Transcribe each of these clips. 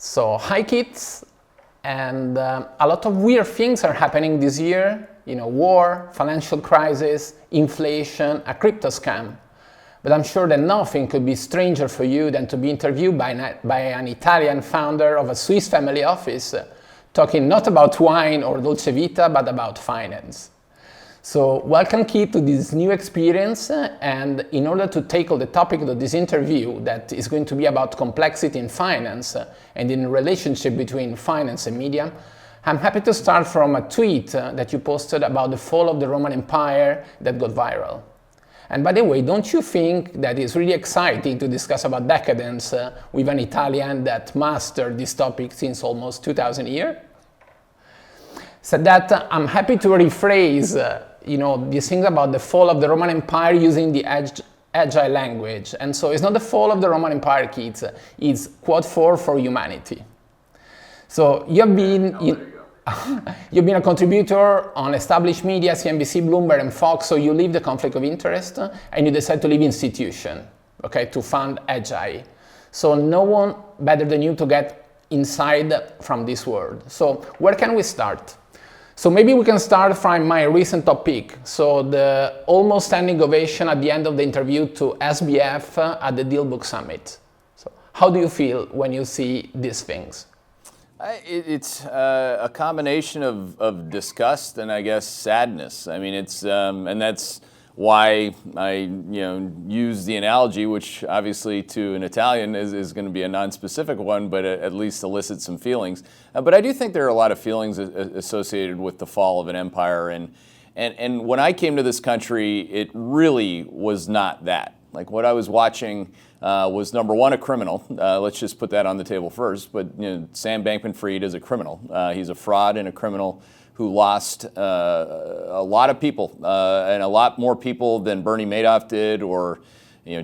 So, hi kids, and a lot of weird things are happening this year. War, financial crisis, inflation, a crypto scam. But I'm sure that nothing could be stranger for you than to be interviewed by an Italian founder of a Swiss family office, talking not about wine or dolce vita, but about finance. So welcome Keith to this new experience, and in order to tackle the topic of this interview that is going to be about complexity in finance and in the relationship between finance and media, I'm happy to start from a tweet that you posted about the fall of the Roman Empire that got viral. And by the way, don't you think that it's really exciting to discuss about decadence with an Italian that mastered this topic since almost 2000 years? So that I'm happy to rephrase these things about the fall of the Roman Empire using the Hedgeye language. And so it's not the fall of the Roman Empire, kids, it's quad 4 for humanity. So you've been a contributor on established media, CNBC, Bloomberg, and Fox, so you leave the conflict of interest and you decide to leave institution, to fund Hedgeye. So no one better than you to get inside from this world. So where can we start? So maybe we can start from my recent topic. So the almost standing ovation at the end of the interview to SBF at the Deal Book Summit. So how do you feel when you see these things? It's a combination of disgust and I guess sadness. I mean, it's and that's why I use the analogy, which obviously to an Italian is going to be a non-specific one, but at least elicits some feelings. But I do think there are a lot of feelings associated with the fall of an empire, and when I came to this country, it really was not that. Like what I was watching was number one, a criminal. Let's just put that on the table first. But Sam Bankman-Fried is a criminal. He's a fraud and a criminal who lost a lot of people and a lot more people than Bernie Madoff did or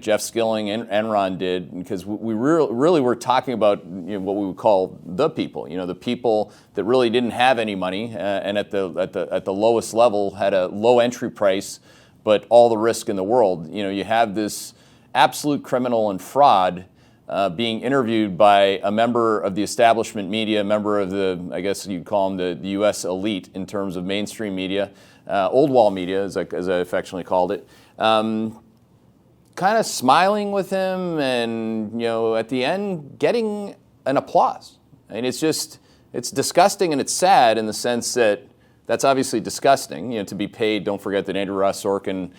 Jeff Skilling and Enron did, because we really were talking about what we would call the people, the people that really didn't have any money and at the lowest level had a low entry price, but all the risk in the world. You have this absolute criminal and fraud being interviewed by a member of the establishment media, a member of the, I guess you'd call them the U.S. elite in terms of mainstream media, old wall media, as I affectionately called it, kind of smiling with him and, at the end getting an applause. I mean, it's disgusting and it's sad in the sense that that's obviously disgusting, to be paid. Don't forget that Andrew Ross Sorkin,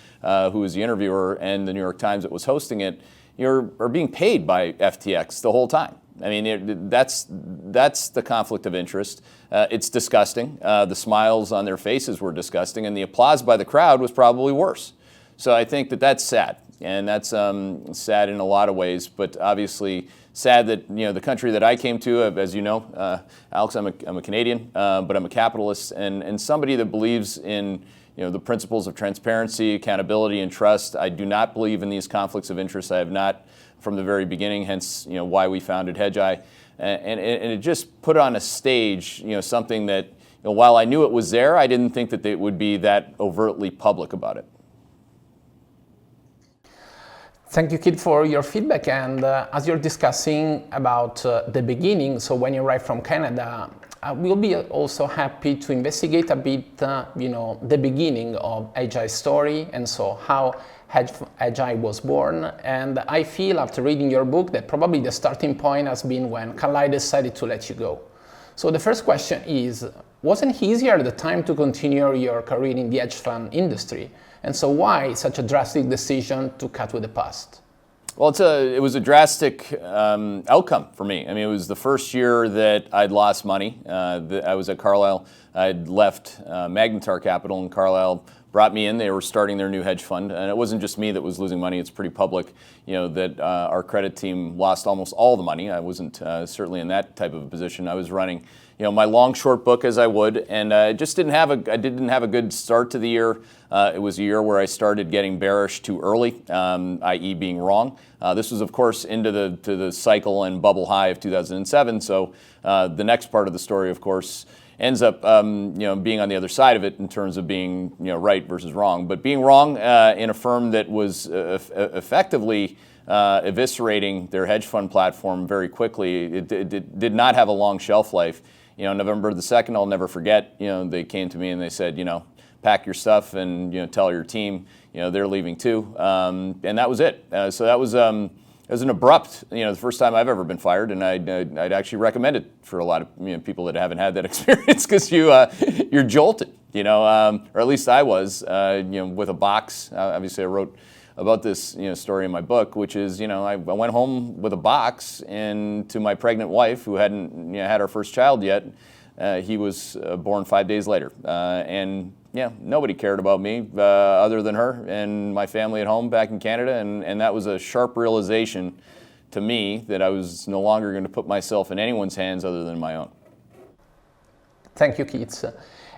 who was the interviewer, and the New York Times that was hosting it, are being paid by FTX the whole time. I mean, that's the conflict of interest. It's disgusting. The smiles on their faces were disgusting, and the applause by the crowd was probably worse. So I think that's sad, and that's sad in a lot of ways, but obviously sad that the country that I came to, as you know, Alex, I'm a Canadian, but I'm a capitalist and somebody that believes in the principles of transparency, accountability, and trust. I do not believe in these conflicts of interest. I have not from the very beginning. Hence, why we founded Hedgeye, and it just put on a stage, something that while I knew it was there, I didn't think that it would be that overtly public about it. Thank you, Kid, for your feedback. And as you're discussing about the beginning, so when you arrived from Canada, we'll be also happy to investigate a bit, the beginning of Hedgeye's story, and so how Hedgeye was born. And I feel after reading your book that probably the starting point has been when Carlyle decided to let you go. So the first question is, wasn't it easier at the time to continue your career in the hedge fund industry? And so why such a drastic decision to cut with the past? Well, it was a drastic outcome for me. I mean, it was the first year that I'd lost money. I was at Carlyle. I'd left Magnetar Capital, and Carlyle brought me in. They were starting their new hedge fund, and it wasn't just me that was losing money. It's pretty public, that our credit team lost almost all the money. I wasn't certainly in that type of a position. I was running, my long short book as I would, and I didn't have a good start to the year. It was a year where I started getting bearish too early, i.e. being wrong. This was, of course, into the cycle and bubble high of 2007. So the next part of the story, of course, ends up being on the other side of it in terms of being right versus wrong. But being wrong in a firm that was effectively eviscerating their hedge fund platform very quickly, it did not have a long shelf life. November the 2nd, I'll never forget. They came to me and they said, pack your stuff and tell your team, they're leaving too, and that was it. So that was an abrupt, the first time I've ever been fired, and I'd actually recommend it for a lot of people that haven't had that experience, because you're jolted, or at least I was, with a box. Obviously, I wrote about this story in my book, which is I went home with a box, and to my pregnant wife, who hadn't had our first child yet, he was born 5 days later, and nobody cared about me other than her and my family at home back in Canada, and that was a sharp realization to me that I was no longer going to put myself in anyone's hands other than my own. Thank you, Keith.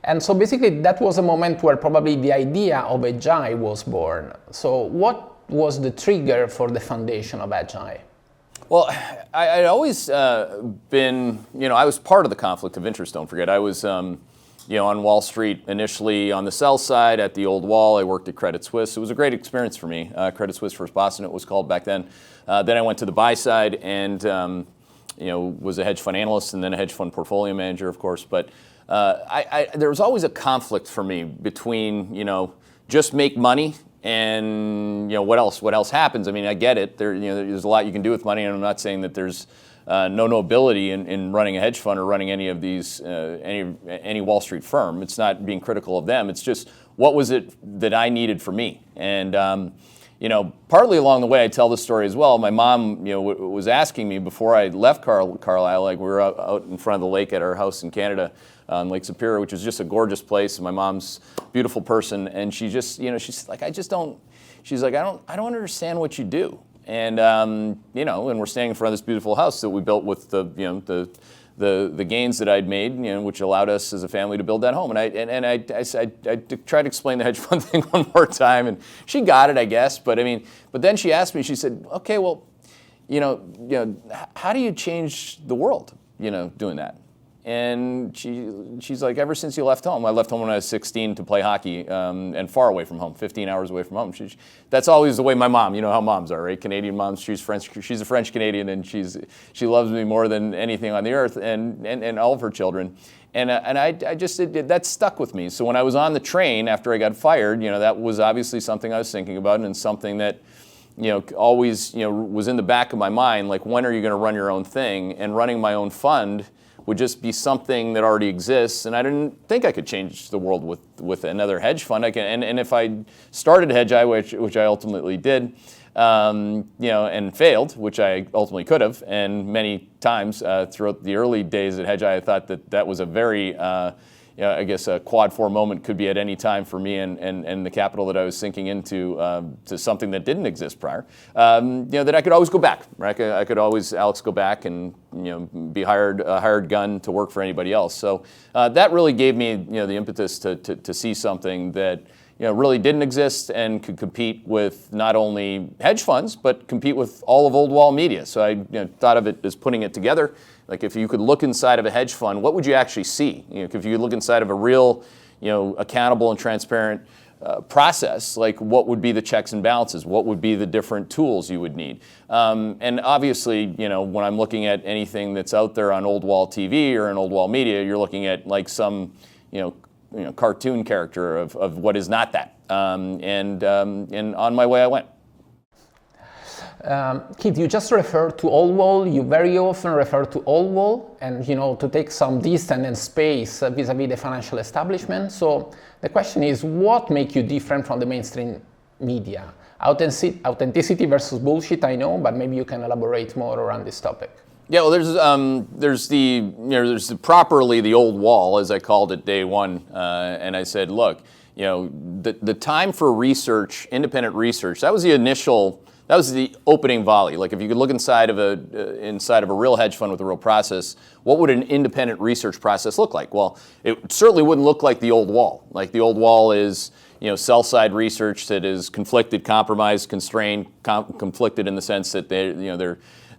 And so basically that was a moment where probably the idea of Hedgeye was born. So what was the trigger for the foundation of Hedgeye? Well, I'd always been, I was part of the conflict of interest, don't forget. I was, on Wall Street initially on the sell side at the old Wall. I worked at Credit Suisse. It was a great experience for me. Credit Suisse First Boston, it was called back then. Then I went to the buy side and, was a hedge fund analyst and then a hedge fund portfolio manager, of course. But there was always a conflict for me between, just make money and what else happens. I mean, I get it. There's a lot you can do with money, and I'm not saying that there's no nobility in running a hedge fund or running any of these any Wall Street firm. It's not being critical of them. It's just what was it that I needed for me, and partly along the way, I tell this story as well. My mom, was asking me before I left Carlisle, like we were out in front of the lake at our house in Canada, on Lake Superior, which is just a gorgeous place. And my mom's a beautiful person, and she just, she's like, I don't understand what you do. And and we're standing in front of this beautiful house that we built with the gains that I'd made, which allowed us as a family to build that home. And I tried to explain the hedge fund thing one more time, and she got it, I guess. But then she asked me, she said, okay, well, how do you change the world, doing that? And she's like, ever since you left home. I left home when I was 16 to play hockey, and far away from home, 15 hours away from home. That's always the way my mom, how moms are, right? Canadian moms, she's French, she's a French Canadian, and she loves me more than anything on the earth, and all of her children. And that stuck with me. So when I was on the train after I got fired, that was obviously something I was thinking about, and something that always was in the back of my mind, like, when are you going to run your own thing? And running my own fund would just be something that already exists, and I didn't think I could change the world with another hedge fund. And if I started Hedgeye, which I ultimately did, and failed, which I ultimately could have, and many times throughout the early days at Hedgeye, I thought that was a very I guess a quad 4 moment could be at any time for me and the capital that I was sinking into to something that didn't exist prior. That I could always go back. Right? I could always, Alex, go back and be a hired gun to work for anybody else. So that really gave me the impetus to see something that really didn't exist and could compete with not only hedge funds but compete with all of old Wall media. So I thought of it as putting it together. Like, if you could look inside of a hedge fund, what would you actually see? If you could look inside of a real, accountable and transparent process, like, what would be the checks and balances? What would be the different tools you would need? And obviously, when I'm looking at anything that's out there on old Wall TV or in old Wall media, you're looking at like some, cartoon character of what is not that. And on my way I went. Keith, you just referred to old Wall. You very often refer to old Wall, and to take some distance and space vis-a-vis the financial establishment. So the question is, what makes you different from the mainstream media? Authenticity versus bullshit, I know, but maybe you can elaborate more around this topic. Yeah, well, there's properly the old Wall, as I called it day one, and I said, look, the time for research, independent research, that was the opening volley. Like, if you could look inside of a real hedge fund with a real process, what would an independent research process look like? Well, it certainly wouldn't look like the old Wall. Like, the old Wall is, sell-side research that is conflicted, compromised, constrained, conflicted in the sense that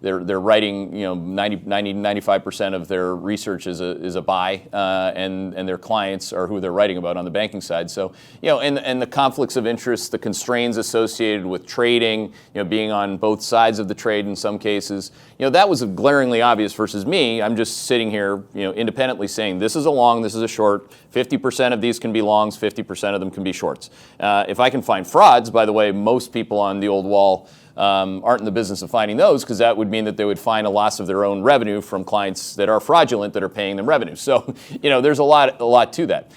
they're writing, 95% of their research is a buy, and their clients are who they're writing about on the banking side. So, and the conflicts of interest, the constraints associated with trading, being on both sides of the trade in some cases, that was glaringly obvious versus me. I'm just sitting here, independently saying this is a long, this is a short. 50% of these can be longs, 50% of them can be shorts. If I can find frauds, by the way, most people on the old wall aren't in the business of finding those, because that would mean that they would find a loss of their own revenue from clients that are fraudulent that are paying them revenue. So, there's a lot to that.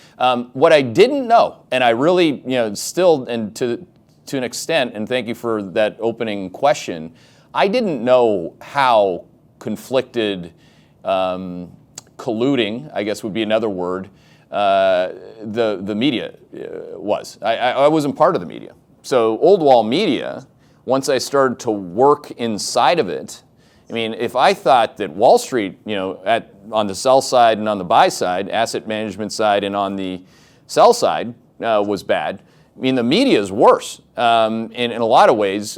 What I didn't know, and I really, still, and to an extent, and thank you for that opening question, I didn't know how conflicted, colluding, I guess would be another word, the media was. I wasn't part of the media. So old wall media, once I started to work inside of it, I mean, if I thought that Wall Street, on the sell side and on the buy side, asset management side and on the sell side was bad, I mean, the media is worse in a lot of ways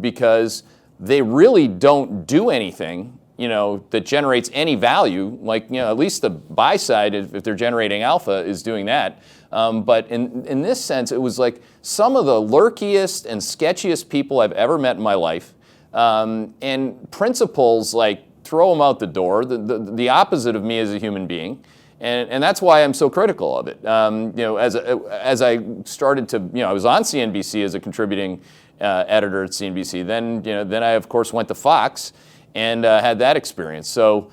because they really don't do anything, that generates any value. Like, at least the buy side, if they're generating alpha, is doing that. But in this sense, it was like some of the lurkiest and sketchiest people I've ever met in my life. And principles like throw them out the door, the opposite of me as a human being. And that's why I'm so critical of it. As I started to, I was on CNBC as a contributing editor at CNBC. Then I, of course, went to Fox and had that experience. So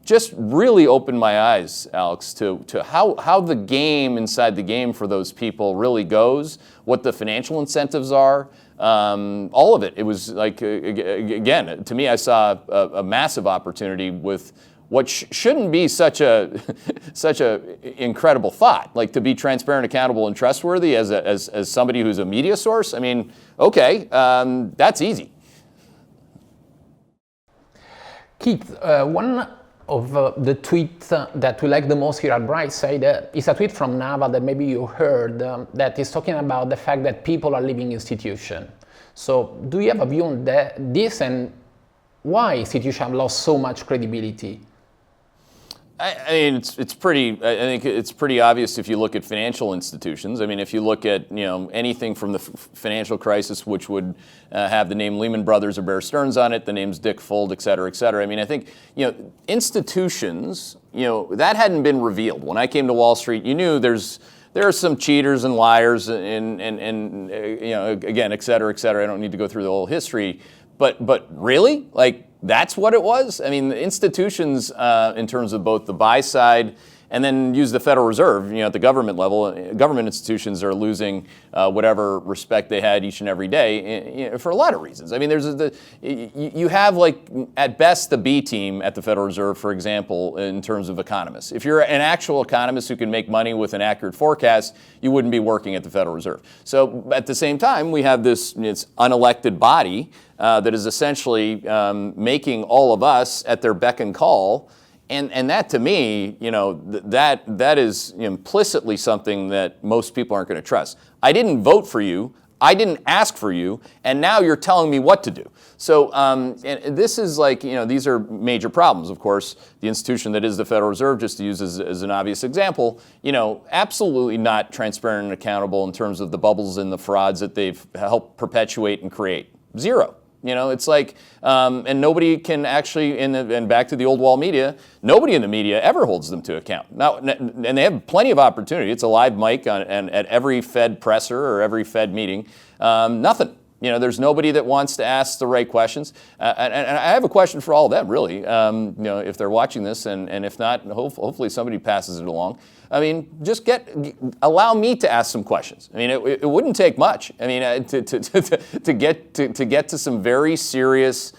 just really opened my eyes, Alex, to how the game inside the game for those people really goes, what the financial incentives are, all of it. It was like, again, to me, I saw a massive opportunity with what shouldn't be such a incredible thought, like to be transparent, accountable, and trustworthy as somebody who's a media source. I mean, okay, that's easy. Keith, one of the tweets that we like the most here at Brightside is a tweet from Nava that maybe you heard that is talking about the fact that people are leaving institutions. So do you have a view on this, and why institutions have lost so much credibility? I mean, it's pretty. I think it's pretty obvious if you look at financial institutions. I mean, if you look at anything from the financial crisis, which would have the name Lehman Brothers or Bear Stearns on it, the names Dick Fuld, et cetera, et cetera. I mean, I think institutions, that hadn't been revealed when I came to Wall Street. You knew there are some cheaters and liars and again, et cetera, et cetera. I don't need to go through the whole history, but really, like. That's what it was? I mean, the institutions, in terms of both the buy side and then use the Federal Reserve, at the government level, government institutions are losing whatever respect they had each and every day for a lot of reasons. I mean, you have, like, at best, the B team at the Federal Reserve, for example, in terms of economists. If you're an actual economist who can make money with an accurate forecast, you wouldn't be working at the Federal Reserve. So at the same time, we have this unelected body that is essentially making all of us at their beck and call. And that, to me, that is implicitly something that most people aren't going to trust. I didn't vote for you. I didn't ask for you. And now you're telling me what to do. So and this is like, these are major problems. Of course, the institution that is the Federal Reserve, just to use as an obvious example, absolutely not transparent and accountable in terms of the bubbles and the frauds that they've helped perpetuate and create. Zero. It's like, and nobody can actually, and back to the old wall media, nobody in the media ever holds them to account. Now, and they have plenty of opportunity. It's a live mic at every Fed presser or every Fed meeting. Nothing. There's nobody that wants to ask the right questions. And I have a question for all of them, really. If they're watching this, and if not, hopefully somebody passes it along. I mean, just allow me to ask some questions. I mean, it wouldn't take much. I mean, to get to some very serious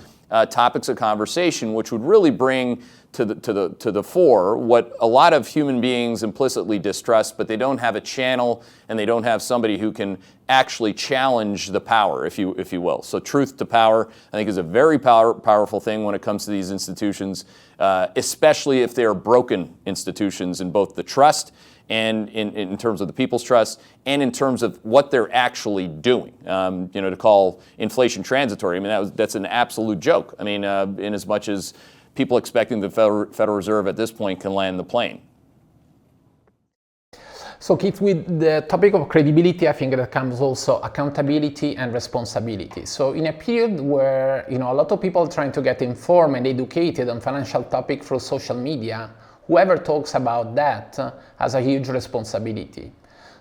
topics of conversation, which would really bring to the fore what a lot of human beings implicitly distrust, but they don't have a channel and they don't have somebody who can actually challenge the power, if you will. So truth to power, I think, is a very powerful thing when it comes to these institutions, especially if they are broken institutions in both the trust and in terms of the people's trust, and in terms of what they're actually doing. To call inflation transitory, I mean, that's an absolute joke. I mean, in as much as people expecting the Federal Reserve at this point can land the plane. So Keith, with the topic of credibility, I think that comes also accountability and responsibility. So in a period where a lot of people are trying to get informed and educated on financial topics through social media, whoever talks about that has a huge responsibility.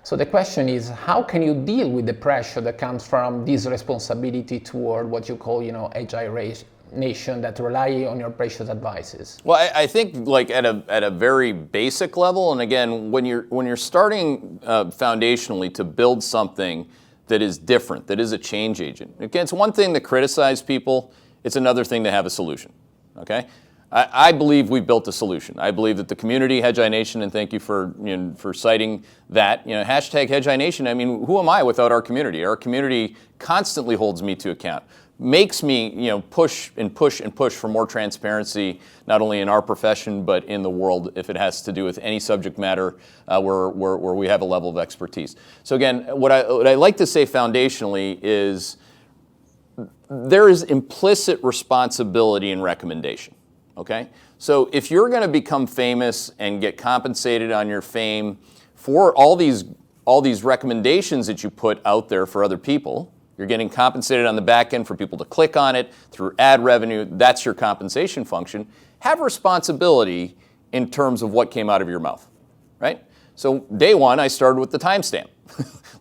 So the question is, how can you deal with the pressure that comes from this responsibility toward what you call, Hedgeye nation that rely on your precious advices? Well, I think like at a very basic level, and again, when you're starting foundationally to build something that is different, that is a change agent. Again, it's one thing to criticize people; it's another thing to have a solution. Okay. I believe we built a solution. I believe that the community, Hedgeye Nation, and thank you for citing that. Hashtag Hedgeye Nation. I mean, who am I without our community? Our community constantly holds me to account, makes me push and push and push for more transparency, not only in our profession but in the world, if it has to do with any subject matter where we have a level of expertise. So again, what I like to say foundationally is there is implicit responsibility in recommendation. Okay, so if you're going to become famous and get compensated on your fame for all these recommendations that you put out there for other people, you're getting compensated on the back end for people to click on it through ad revenue. That's your compensation function. Have responsibility in terms of what came out of your mouth, right? So day one, I started with the timestamp.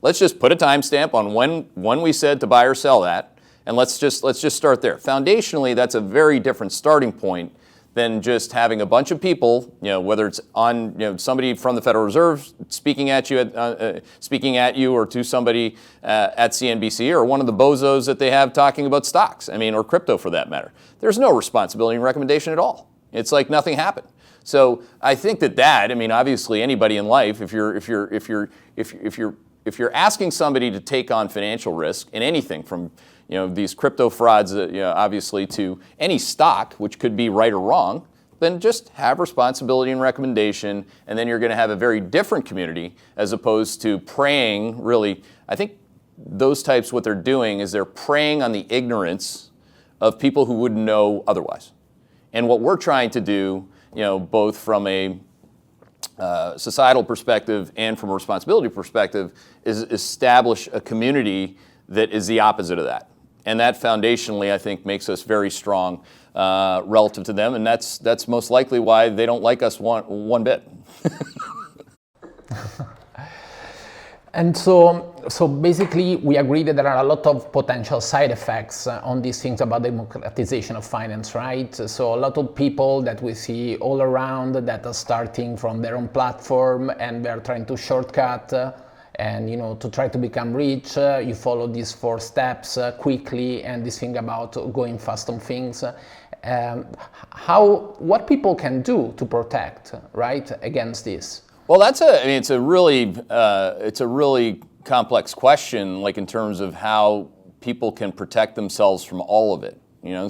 Let's just put a timestamp on when we said to buy or sell that, and let's just start there. Foundationally, that's a very different starting point than just having a bunch of people, whether it's on somebody from the Federal Reserve speaking at you, or to somebody at CNBC, or one of the bozos that they have talking about stocks. I mean, or crypto for that matter. There's no responsibility and recommendation at all. It's like nothing happened. So I think that I mean, obviously anybody in life, if you're asking somebody to take on financial risk in anything from these crypto frauds, obviously, to any stock, which could be right or wrong, then just have responsibility and recommendation, and then you're going to have a very different community as opposed to preying, really. I think those types, what they're doing is they're preying on the ignorance of people who wouldn't know otherwise. And what we're trying to do, both from a societal perspective and from a responsibility perspective, is establish a community that is the opposite of that. And that foundationally, I think, makes us very strong relative to them, and that's most likely why they don't like us one bit. And so basically, we agree that there are a lot of potential side effects on these things about democratization of finance, right? So a lot of people that we see all around that are starting from their own platform and they're trying to shortcut and to try to become rich. You follow these 4 steps quickly, and this thing about going fast on things. What people can do to protect, right, against this? Well, it's a really complex question, like in terms of how people can protect themselves from all of it.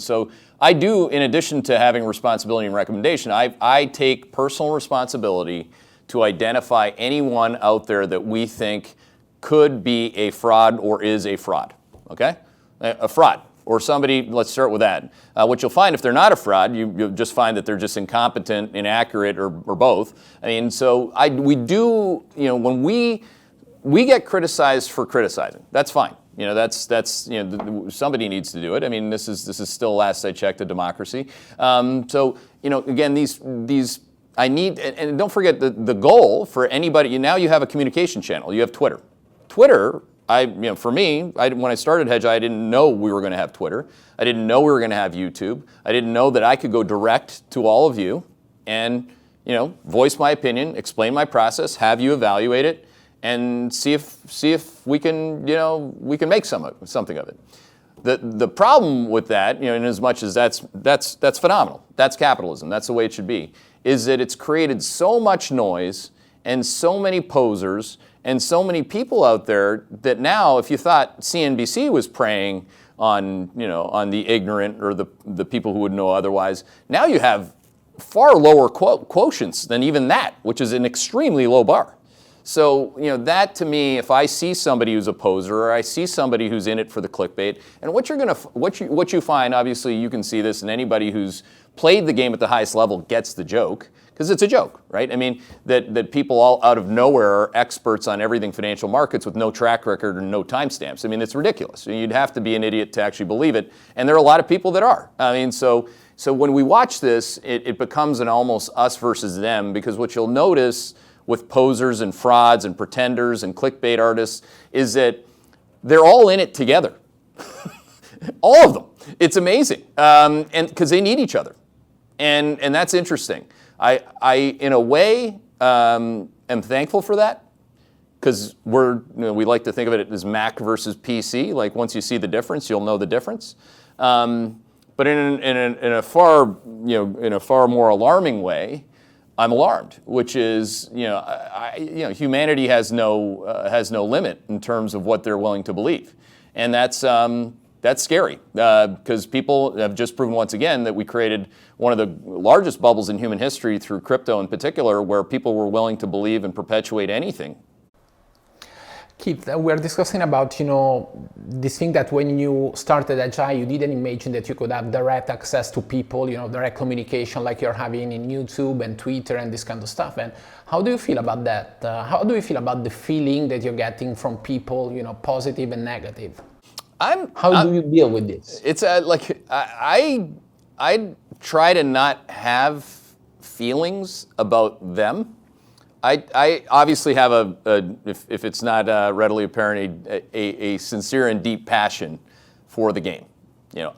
So I do, in addition to having responsibility and recommendation, I take personal responsibility to identify anyone out there that we think could be a fraud or is a fraud. Okay, a fraud. Or somebody, let's start with that. What you'll find if they're not a fraud, you'll just find that they're just incompetent, inaccurate, or both. I mean, so we do, when we get criticized for criticizing, that's fine. Somebody needs to do it. I mean, this is still, last I checked, a democracy. Again, these I need, and don't forget the goal for anybody. Now you have a communication channel. You have Twitter. Twitter. For me, when I started Hedgeye, I didn't know we were going to have Twitter. I didn't know we were going to have YouTube. I didn't know that I could go direct to all of you and, voice my opinion, explain my process, have you evaluate it, and see if we can, we can make something of it. The problem with that, in as much as that's phenomenal, that's capitalism, that's the way it should be, is that it's created so much noise and so many posers and so many people out there that now, if you thought CNBC was preying on the ignorant or the people who would know otherwise, now you have far lower quotients than even that, which is an extremely low bar. So, that to me, if I see somebody who's a poser or I see somebody who's in it for the clickbait, and what you find, obviously you can see this, and anybody who's played the game at the highest level gets the joke, because it's a joke, right? I mean, that people all out of nowhere are experts on everything financial markets with no track record and no timestamps. I mean, it's ridiculous. You'd have to be an idiot to actually believe it, and there are a lot of people that are. I mean, so when we watch this, it becomes an almost us versus them, because what you'll notice with posers and frauds and pretenders and clickbait artists is that they're all in it together. All of them. It's amazing. And because they need each other. And that's interesting. I in a way, am thankful for that, because we like to think of it as Mac versus PC. Like, once you see the difference, you'll know the difference. But in a far more alarming way, I'm alarmed, which is, humanity has no limit in terms of what they're willing to believe, and that's scary, because people have just proven once again that we created one of the largest bubbles in human history through crypto in particular, where people were willing to believe and perpetuate anything. Keith, we're discussing about, this thing that when you started Hedgeye, you didn't imagine that you could have direct access to people, direct communication like you're having in YouTube and Twitter and this kind of stuff. And how do you feel about that? How do you feel about the feeling that you're getting from people, positive and negative? How do you deal with this? It's I try to not have feelings about them. I obviously have if it's not readily apparent, a sincere and deep passion for the game.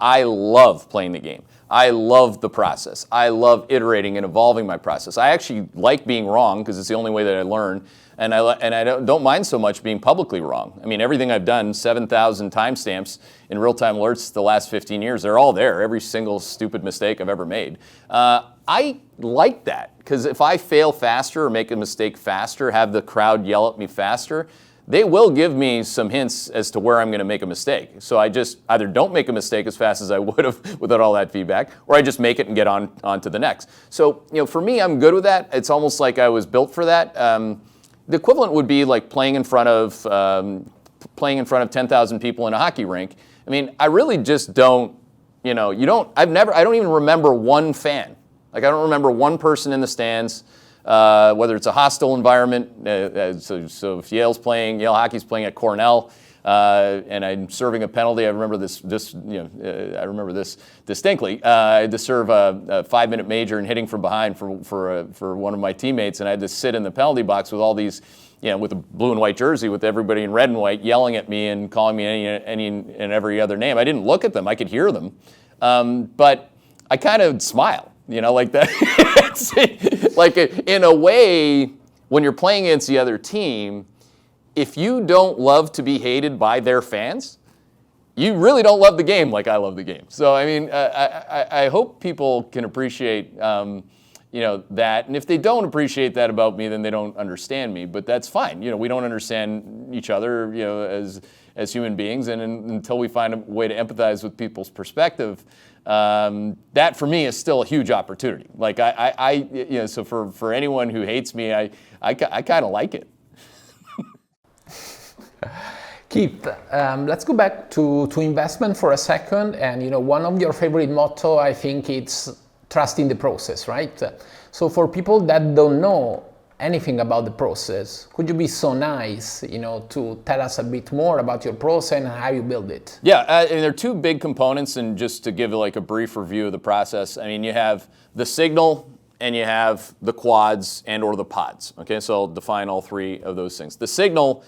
I love playing the game. I love the process. I love iterating and evolving my process. I actually like being wrong, because it's the only way that I learn. And I don't mind so much being publicly wrong. I mean, everything I've done, 7,000 timestamps in real-time alerts the last 15 years, they're all there, every single stupid mistake I've ever made. I like that, because if I fail faster or make a mistake faster, have the crowd yell at me faster, they will give me some hints as to where I'm going to make a mistake. So I just either don't make a mistake as fast as I would have without all that feedback, or I just make it and get on to the next. So, for me, I'm good with that. It's almost like I was built for that. The equivalent would be like playing in front of 10,000 people in a hockey rink. I mean, I really just don't, I don't even remember one fan. Like, I don't remember one person in the stands, whether it's a hostile environment. So if Yale hockey's playing at Cornell, and I'm serving a penalty, I remember this distinctly. I had to serve a 5-minute major and hitting from behind for one of my teammates, and I had to sit in the penalty box with all these, with a blue and white jersey, with everybody in red and white yelling at me and calling me any and every other name. I didn't look at them; I could hear them, but I kind of smile. Like that. Like, in a way, when you're playing against the other team, if you don't love to be hated by their fans, you really don't love the game like I love the game. So, I mean, I hope people can appreciate, that. And if they don't appreciate that about me, then they don't understand me. But that's fine. We don't understand each other, as human beings. And until we find a way to empathize with people's perspective, that for me is still a huge opportunity. Like, so for anyone who hates me, I kind of like it. Keith, let's go back to investment for a second. And one of your favorite motto, I think it's trusting the process, right? So for people that don't know anything about the process, could you be so nice, to tell us a bit more about your process and how you build it? Yeah, and there are two big components, and just to give like a brief review of the process, I mean, you have the signal and you have the quads and or the pods. Okay, so I'll define all three of those things. The signal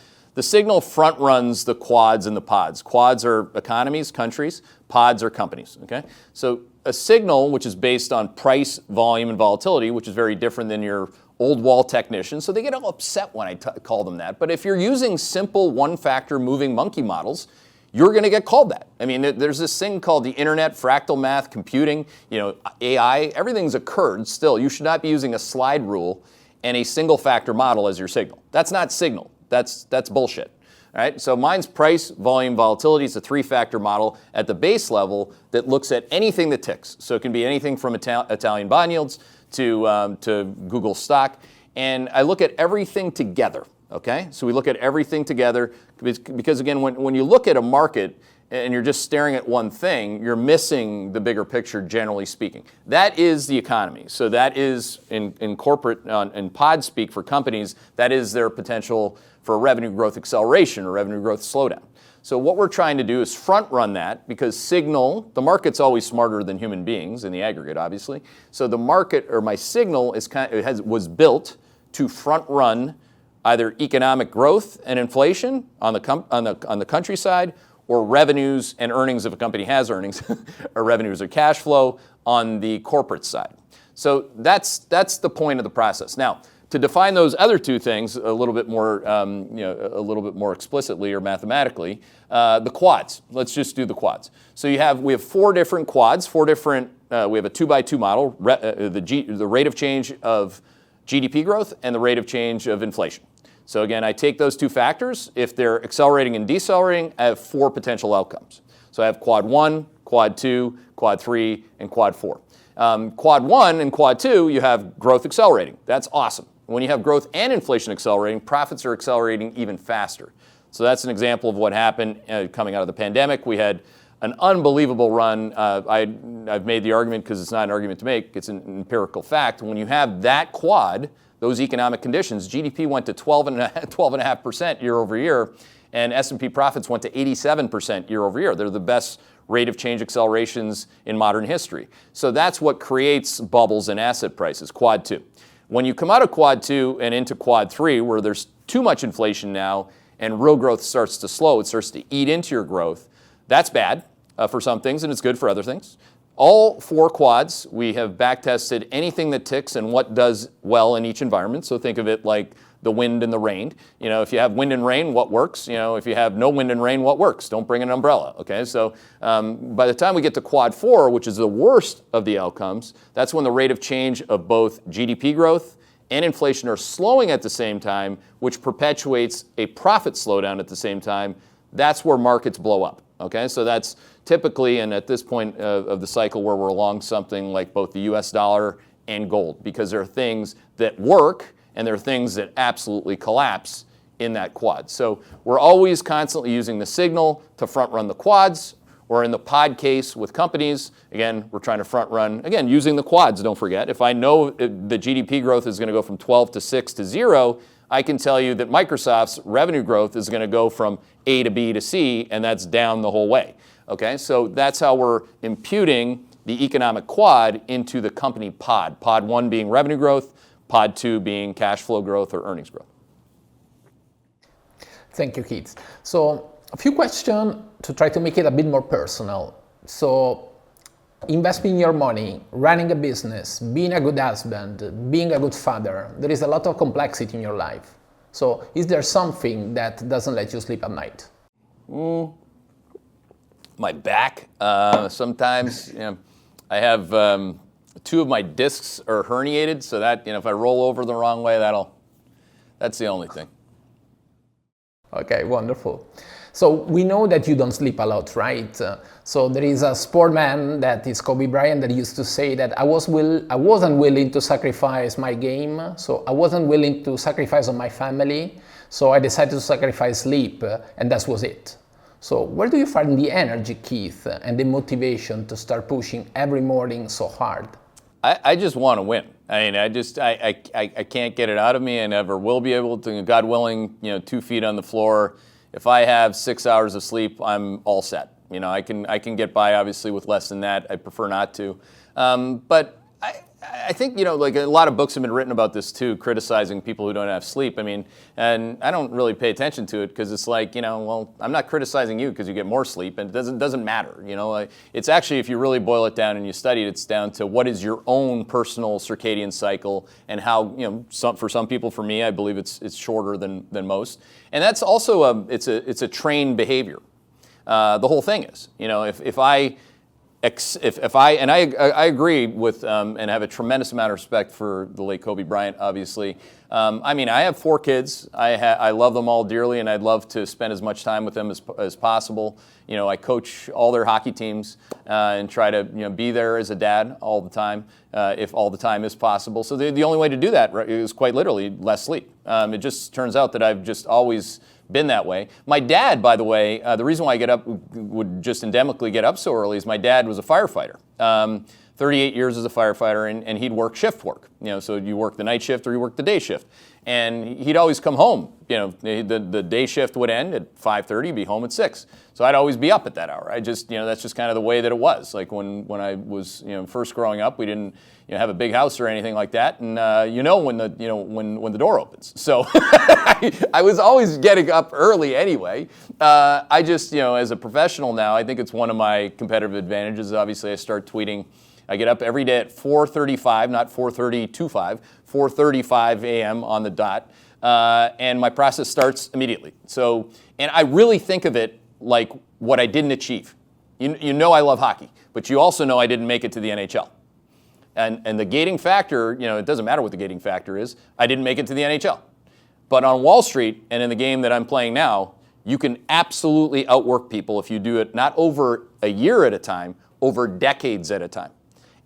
front runs the quads and the pods. Quads are economies, countries. Pods are companies. Okay, so a signal, which is based on price, volume, and volatility, which is very different than your old wall technicians, so they get all upset when I call them that. But if you're using simple one-factor moving monkey models, you're going to get called that. I mean, there's this thing called the internet, fractal math, computing, AI, everything's occurred still. You should not be using a slide rule and a single factor model as your signal. That's not signal. That's bullshit. All right, so mine's price, volume, volatility. It's a 3-factor model at the base level that looks at anything that ticks. So it can be anything from Italian bond yields to Google stock. And I look at everything together, okay? So we look at everything together because again, when you look at a market and you're just staring at one thing, you're missing the bigger picture, generally speaking. That is the economy. So that is, in corporate, in pod speak for companies, that is their potential for revenue growth acceleration or revenue growth slowdown. So what we're trying to do is front run that because signal, the market's always smarter than human beings in the aggregate, obviously. So the market, or my signal, was built to front run either economic growth and inflation on the countryside, or revenues and earnings if a company has earnings, or revenues or cash flow on the corporate side. So that's the point of the process. Now, to define those other two things a little bit more, a little bit more explicitly or mathematically, the quads. Let's just do the quads. So we have 4 different quads, we have a 2x2 model, the rate of change of GDP growth and the rate of change of inflation. So again, I take those 2 factors. If they're accelerating and decelerating, I have 4 potential outcomes. So I have quad 1, quad 2, quad 3, and quad 4. Quad 1 and quad 2, you have growth accelerating. That's awesome. When you have growth and inflation accelerating, profits are accelerating even faster. So that's an example of what happened coming out of the pandemic. We had an unbelievable run. I've made the argument because it's not an argument to make. It's an empirical fact. When you have that quad, those economic conditions, GDP went to 12.5% year over year, and S&P profits went to 87% year over year. They're the best rate of change accelerations in modern history. So that's what creates bubbles in asset prices, quad 2. When you come out of quad 2 and into quad 3, where there's too much inflation now and real growth starts to slow, it starts to eat into your growth, that's bad for some things and it's good for other things. All 4 quads, we have back-tested anything that ticks and what does well in each environment. So think of it like the wind and the rain. If you have wind and rain, what works? If you have no wind and rain, what works? Don't bring an umbrella, okay? So by the time we get to quad 4, which is the worst of the outcomes, that's when the rate of change of both GDP growth and inflation are slowing at the same time, which perpetuates a profit slowdown at the same time. That's where markets blow up, okay? So that's typically, and at this point of the cycle where we're along something like both the US dollar and gold, because there are things that work and there are things that absolutely collapse in that quad. So we're always constantly using the signal to front run the quads, or in the pod case with companies, again, we're trying to front run, again, using the quads, don't forget. If I know the GDP growth is going to go from 12 to 6 to 0, I can tell you that Microsoft's revenue growth is going to go from A to B to C, and that's down the whole way. Okay, so that's how we're imputing the economic quad into the company pod. Pod 1 being revenue growth, pod 2 being cash flow growth or earnings growth. Thank you, Keith. So a few questions to try to make it a bit more personal. So investing your money, running a business, being a good husband, being a good father, there is a lot of complexity in your life. So is there something that doesn't let you sleep at night? My back. Sometimes, I have 2 of my discs are herniated, so that if I roll over the wrong way, that's the only thing. Okay, wonderful. So we know that you don't sleep a lot, right? So there is a sportman that is Kobe Bryant that used to say that I wasn't willing to sacrifice my game, so I wasn't willing to sacrifice on my family, so I decided to sacrifice sleep, and that was it. So where do you find the energy, Keith, and the motivation to start pushing every morning so hard? I just want to win. I mean, I can't get it out of me. I never will be able to. God willing, 2 feet on the floor. If I have 6 hours of sleep, I'm all set. I can get by obviously with less than that. I prefer not to. But I think, like a lot of books have been written about this too, criticizing people who don't have sleep. I mean, and I don't really pay attention to it because it's like, well, I'm not criticizing you because you get more sleep, and it doesn't matter. It's actually, if you really boil it down and you study it, it's down to what is your own personal circadian cycle and how, for some people, for me, I believe it's shorter than most. And that's also it's a trained behavior. The whole thing is, if I and I agree with and have a tremendous amount of respect for the late Kobe Bryant, obviously. I have 4 kids. I love them all dearly, and I'd love to spend as much time with them as possible. I coach all their hockey teams and try to be there as a dad all the time, if all the time is possible. So the only way to do that is quite literally less sleep. It just turns out that I've just always been that way. My dad, by the way, the reason why I would just endemically get up so early is my dad was a firefighter. 38 years as a firefighter, and he'd work shift work. So you work the night shift or you work the day shift. And he'd always come home. The day shift would end at 5:30, be home at 6. So I'd always be up at that hour. That's just kind of the way that it was. Like when I was first growing up, we didn't have a big house or anything like that, and when the door opens. So I was always getting up early anyway. I just as a professional now, I think it's one of my competitive advantages. Obviously, I start tweeting. I get up every day at 4:35, not 4:30 4:35 a.m. on the dot, and my process starts immediately. So, and I really think of it like what I didn't achieve. I love hockey, but you also know I didn't make it to the NHL. And the gating factor, it doesn't matter what the gating factor is, I didn't make it to the NHL. But on Wall Street and in the game that I'm playing now, you can absolutely outwork people if you do it not over a year at a time, over decades at a time.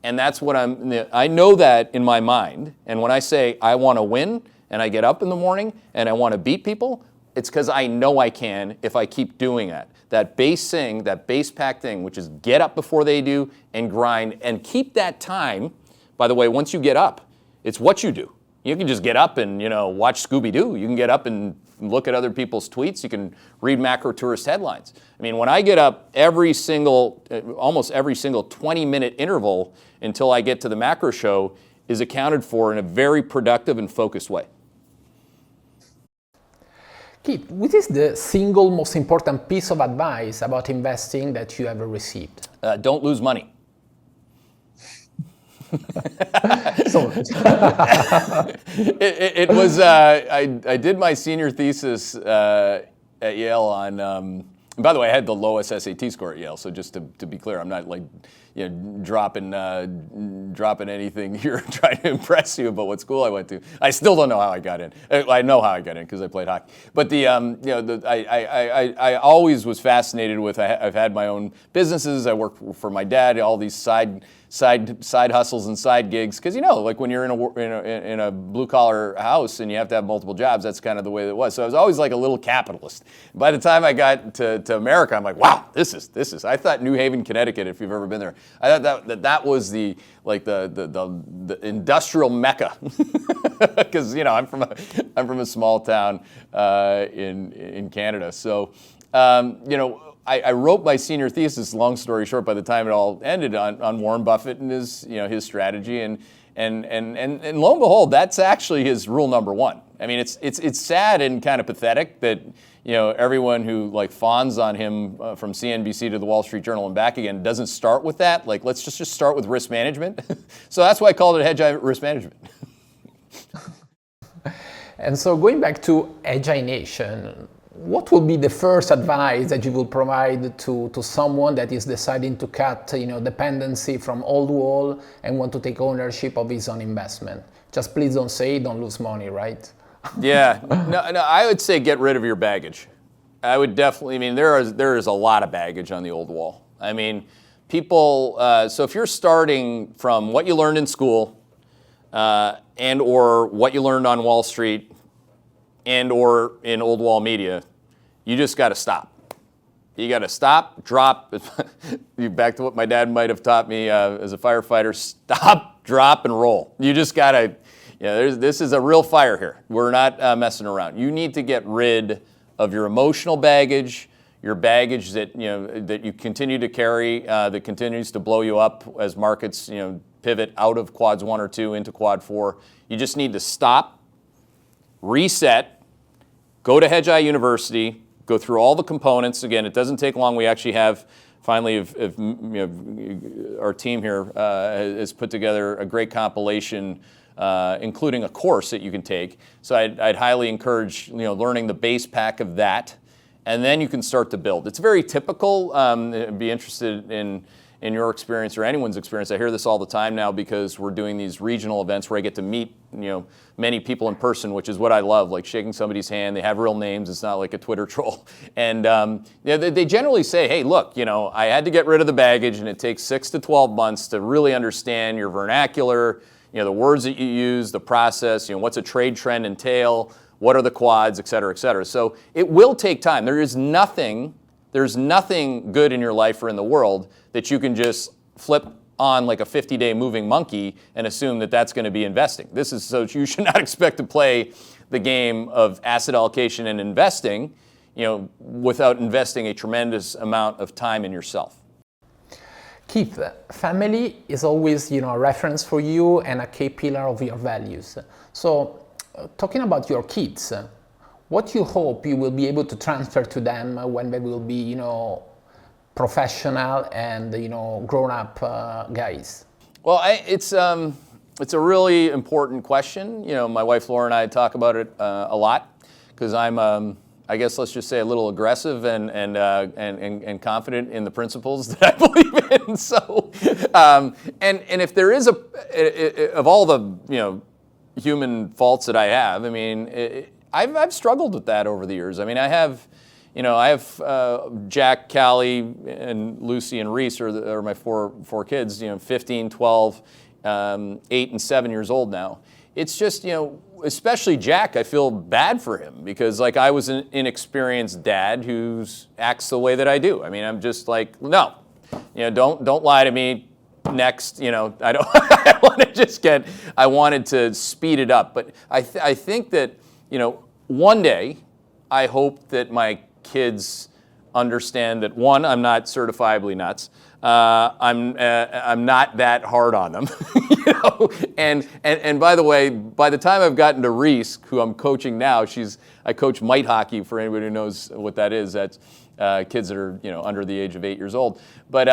And that's what I know that in my mind. And when I say I want to win and I get up in the morning and I want to beat people, it's because I know I can if I keep doing that. That base thing, that base pack thing, which is get up before they do and grind and keep that time. By the way, once you get up, it's what you do. You can just get up and, watch Scooby-Doo. You can get up and look at other people's tweets. You can read macro tourist headlines. When I get up almost every single 20-minute interval until I get to the macro show is accounted for in a very productive and focused way. Keith, what is the single most important piece of advice about investing that you ever received? Don't lose money. It was, I did my senior thesis at Yale on, by the way, I had the lowest SAT score at Yale, so just to be clear, I'm not dropping anything here trying to impress you about what school I went to. I still don't know how I got in. I know how I got in because I played hockey. But I always was fascinated with. I've had my own businesses. I work for my dad. All these side hustles and side gigs, because like when you're in a blue collar house and you have to have multiple jobs, that's kind of the way that it was. So I was always like a little capitalist. By the time I got to America, I'm like, wow, this is. I thought New Haven, Connecticut, if you've ever been there, I thought that was the industrial mecca, because I'm from a small town in Canada. So I wrote my senior thesis, long story short, by the time it all ended, on Warren Buffett and his strategy, and lo and behold, that's actually his rule number one. It's sad and kind of pathetic that everyone who fawns on him from CNBC to the Wall Street Journal and back again doesn't start with that. Let's just start with risk management. So that's why I called it Hedgeye risk management. And so going back to Hedgeye Nation, what would be the first advice that you would provide to someone that is deciding to cut dependency from old Wall and want to take ownership of his own investment? Just please don't say don't lose money, right? Yeah, no, I would say get rid of your baggage. I would definitely, there is a lot of baggage on the old Wall. People, so if you're starting from what you learned in school and or what you learned on Wall Street and or in old Wall media, you just got to stop. You got to stop, drop. Back to what my dad might have taught me as a firefighter: stop, drop, and roll. You just got to. This is a real fire here. We're not messing around. You need to get rid of your emotional baggage, your baggage that that you continue to carry, that continues to blow you up as markets pivot out of quads 1 or 2 into quad 4. You just need to stop, reset, go to Hedgeye University, go through all the components. Again, it doesn't take long. We actually have, finally, our team here has put together a great compilation, including a course that you can take. So I'd highly encourage learning the base pack of that. and then you can start to build. It's very typical. I'd be interested in your experience or anyone's experience. I hear this all the time now because we're doing these regional events where I get to meet, many people in person, which is what I love, like shaking somebody's hand. They have real names. It's not like a Twitter troll. And they generally say, hey, look, I had to get rid of the baggage, and it takes 6 to 12 months to really understand your vernacular, the words that you use, the process, what's a trade trend entail, what are the quads, et cetera, et cetera. So it will take time. There's nothing good in your life or in the world that you can just flip on like a 50-day moving monkey and assume that that's going to be investing. So you should not expect to play the game of asset allocation and investing, without investing a tremendous amount of time in yourself. Keith, family is always, a reference for you and a key pillar of your values. So, talking about your kids, what you hope you will be able to transfer to them when they will be, professional and, grown-up guys? Well, it's a really important question. My wife Laura and I talk about it a lot because I'm, I guess let's just say a little aggressive and confident in the principles that I believe in. So, and if there is of all the human faults that I have, I've struggled with that over the years. I have Jack, Callie, and Lucy and Reese are my four kids. 15, 12, 8, and 7 years old now. It's just especially Jack, I feel bad for him because I was an inexperienced dad who acts the way that I do. I'm just like, no, don't lie to me. Next, I don't. I want to just I wanted to speed it up, but I think that one day, I hope that my kids understand that one, I'm not certifiably nuts. I'm not that hard on them, And by the way, by the time I've gotten to Reese, who I'm coaching now, I coach mite hockey for anybody who knows what that is. That's kids that are under the age of 8 years old. But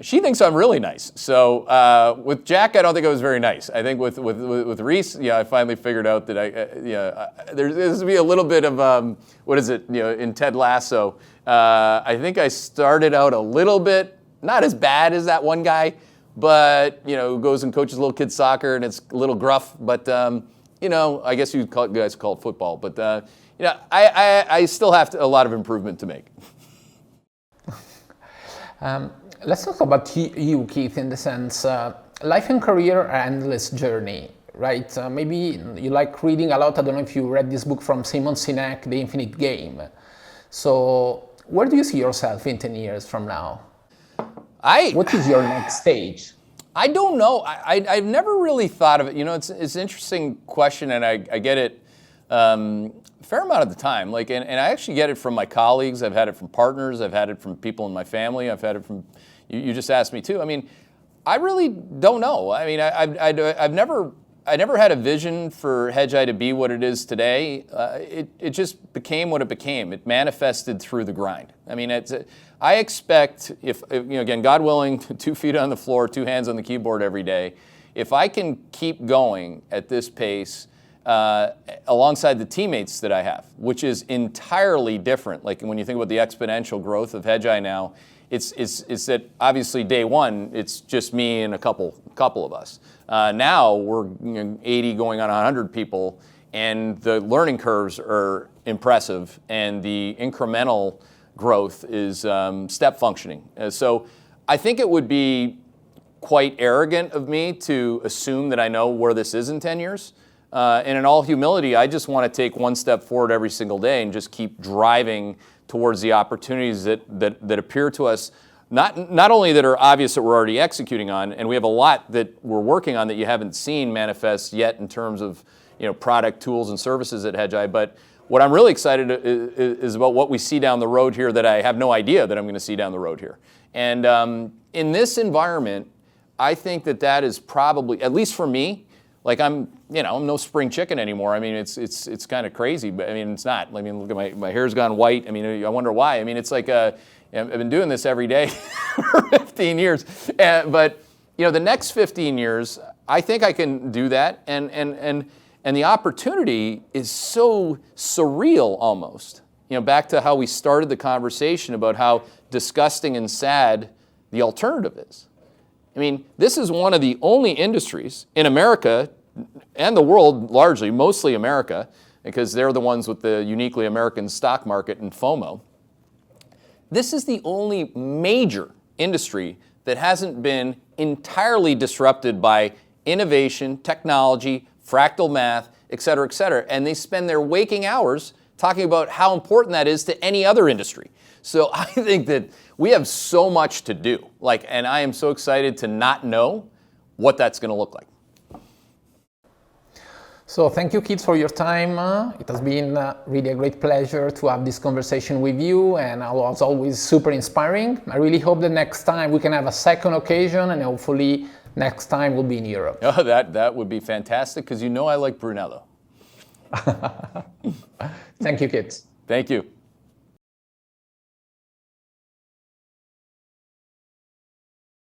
she thinks I'm really nice. So with Jack, I don't think I was very nice. I think with Reese, I finally figured out that there's to be a little bit of what is it? In Ted Lasso, I think I started out a little bit. Not as bad as that one guy, but who goes and coaches little kids soccer and it's a little gruff. But I guess you guys call it football. But I still have a lot of improvement to make. Let's talk about you, Keith, in the sense life and career are an endless journey, right? Maybe you like reading a lot. I don't know if you read this book from Simon Sinek, The Infinite Game. So where do you see yourself in 10 years from now? What is your next stage? I don't know. I've never really thought of it. It's an interesting question, and I get it a fair amount of the time. And I actually get it from my colleagues. I've had it from partners. I've had it from people in my family. I've had it from you just asked me too. I really don't know. I never had a vision for Hedgeye to be what it is today. It just became what it became. It manifested through the grind. I expect, if again, God willing, 2 feet on the floor, 2 hands on the keyboard every day, if I can keep going at this pace alongside the teammates that I have, which is entirely different. Like when you think about the exponential growth of Hedgeye now, it's that obviously day one, it's just me and a couple of us. Now we're 80 going on 100 people, and the learning curves are impressive, and the incremental growth is step functioning. So I think it would be quite arrogant of me to assume that I know where this is in 10 years. And in all humility, I just want to take one step forward every single day and just keep driving towards the opportunities that appear to us, not only that are obvious that we're already executing on, and we have a lot that we're working on that you haven't seen manifest yet in terms of product, tools, and services at Hedgeye, but what I'm really excited is about what we see down the road here that I have no idea that I'm going to see down the road here. And in this environment, I think that is probably, at least for me, like I'm no spring chicken anymore. It's kind of crazy, but it's not. Look at my hair's gone white. I wonder why. It's like I've been doing this every day for 15 years. But the next 15 years, I think I can do that. And the opportunity is so surreal almost. back to how we started the conversation about how disgusting and sad the alternative is. I mean, this is one of the only industries in America and the world largely, mostly America, because they're the ones with the uniquely American stock market and FOMO. This is the only major industry that hasn't been entirely disrupted by innovation, technology, fractal math, et cetera, and they spend their waking hours talking about how important that is to any other industry. So I think that we have so much to do, and I am so excited to not know what that's going to look like. So thank you, kids, for your time. It has been really a great pleasure to have this conversation with you, and it was always super inspiring. I really hope that next time we can have a second occasion, and hopefully next time we'll be in Europe. Oh, that would be fantastic, because I like Brunello. Thank you, kids. Thank you.